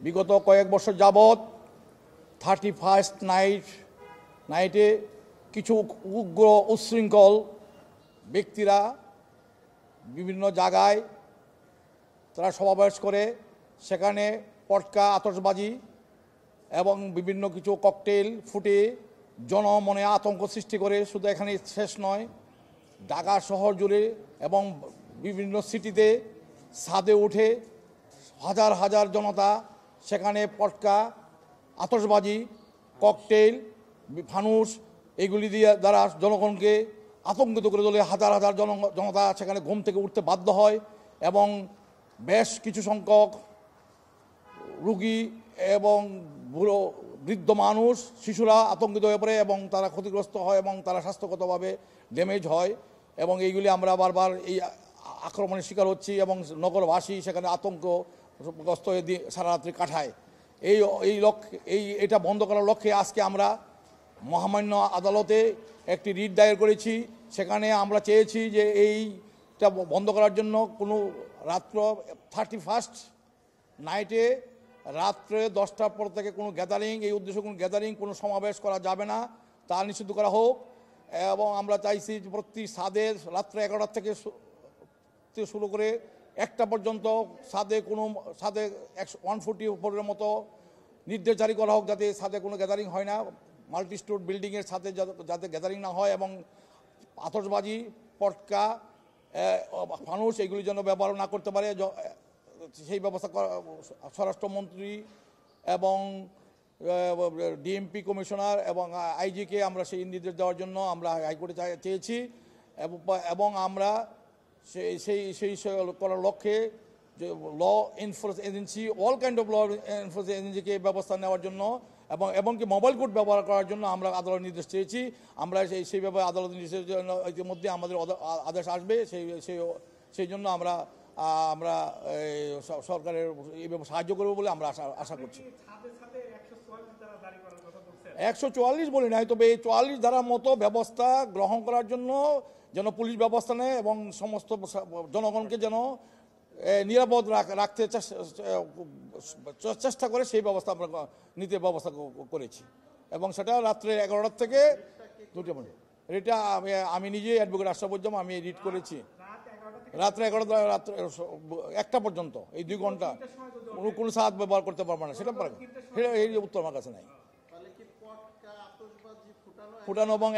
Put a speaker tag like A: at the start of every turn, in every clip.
A: বিগত কয়েক বছর যাবৎ 31st নাইটে কিছু উগ্র উচ্ছৃঙ্খল ব্যক্তিরা বিভিন্ন জায়গায় তারা সমাবেশ করে সেখানে পটকা আতশবাজি এবং বিভিন্ন কিছু ককটেল ফুটে জনমনে আতঙ্ক সৃষ্টি করে। শুধু এখানে শেষ নয়, ঢাকা শহর জুড়ে এবং বিভিন্ন সিটিতে ছাদে উঠে হাজার হাজার জনতা সেখানে পটকা আতশবাজি ককটেল ফানুস এগুলি দিয়ে দ্বারা জনগণকে আতঙ্কিত করে তোলে। হাজার হাজার জনতা সেখানে ঘুম থেকে উঠতে বাধ্য হয় এবং বেশ কিছু সংখ্যক রুগী এবং বুড়ো বৃদ্ধ মানুষ শিশুরা আতঙ্কিত হয়ে পড়ে এবং তারা ক্ষতিগ্রস্ত হয় এবং তারা স্বাস্থ্যগতভাবে ড্যামেজ হয় এবং এইগুলি আমরা বারবার এই আক্রমণের শিকার হচ্ছি এবং নগরবাসী সেখানে আতঙ্কগ্রস্ত হয়ে সারা রাত্রি কাটায়। এটা বন্ধ করার লক্ষ্যে আজকে আমরা মহামান্য আদালতে একটি রিট দায়ের করেছি। সেখানে আমরা চেয়েছি যে এইটা বন্ধ করার জন্য কোনো রাত্র 31st নাইটে রাত্রে 10টার পর থেকে কোনো গ্যাদারিং, এই উদ্দেশ্যে কোনো গ্যাদারিং কোনো সমাবেশ করা যাবে না, তা নিষিদ্ধ করা হোক। এবং আমরা চাইছি যে প্রতি ছাদে রাত্রে 11টা থেকে শুরু করে 1টা পর্যন্ত ছাদে 140 উপরের মতো নির্দেশ জারি করা হোক, যাতে ছাদে কোনো গ্যাদারিং হয় না, মাল্টি স্টোর বিল্ডিংয়ের সাথে যাতে গ্যাদারিং না হয় এবং আতশবাজি পটকা ফানুস এগুলি যেন ব্যবহার না করতে পারে সেই ব্যবস্থা স্বরাষ্ট্রমন্ত্রী এবং ডিএমপি কমিশনার এবং আইজিকে আমরা সেই নির্দেশ দেওয়ার জন্য আমরা হাইকোর্টে চেয়েছি এবং আমরা সেই করার লক্ষ্যে যে law enforce agency all kind of law enforce এজেন্সিকে ব্যবস্থা নেওয়ার জন্য এমনকি মোবাইল কোর্ট ব্যবহার করার জন্য আমরা আদালত নির্দেশ চেয়েছি। আমরা সেই ব্যাপারে আদালত নির্দেশের জন্য ইতিমধ্যে আমাদের আদেশ আসবে, সেই জন্য আমরা সরকারের এই ব্যাপারে সাহায্য করবো বলে আমরা আশা করছি। 144 বলি নাই, তবে এই 44 ধারার মতো ব্যবস্থা গ্রহণ করার জন্য যেন পুলিশ ব্যবস্থা নেয় এবং সমস্ত জনগণকে যেন নিরাপদ রাখতে চেষ্টা করে সেই ব্যবস্থা আমরা নিতে ব্যবস্থা করেছি এবং সেটা রাত্রে 11টার থেকে 2টা পর্যন্ত। এটা আমি নিজে অ্যাডভোকেট আশরাফুজ্জামান আমি রিড করেছি রাত্রে 11টা রাত্রে 1টা পর্যন্ত, এই 2 ঘন্টা কোনো সাহায্য ব্যবহার করতে পারবে না, সেটা এই উত্তর আমার কাছে নাই। ফুটানো এবং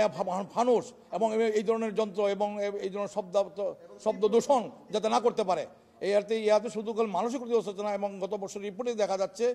A: ফানুস এবং এই ধরনের যন্ত্র এবং এই ধরনের শব্দ দূষণ যাতে না করতে পারে, ইয়াতে শুধু মানসিক ক্ষতি হচ্ছে না এবং গত বছর রিপোর্টে দেখা যাচ্ছে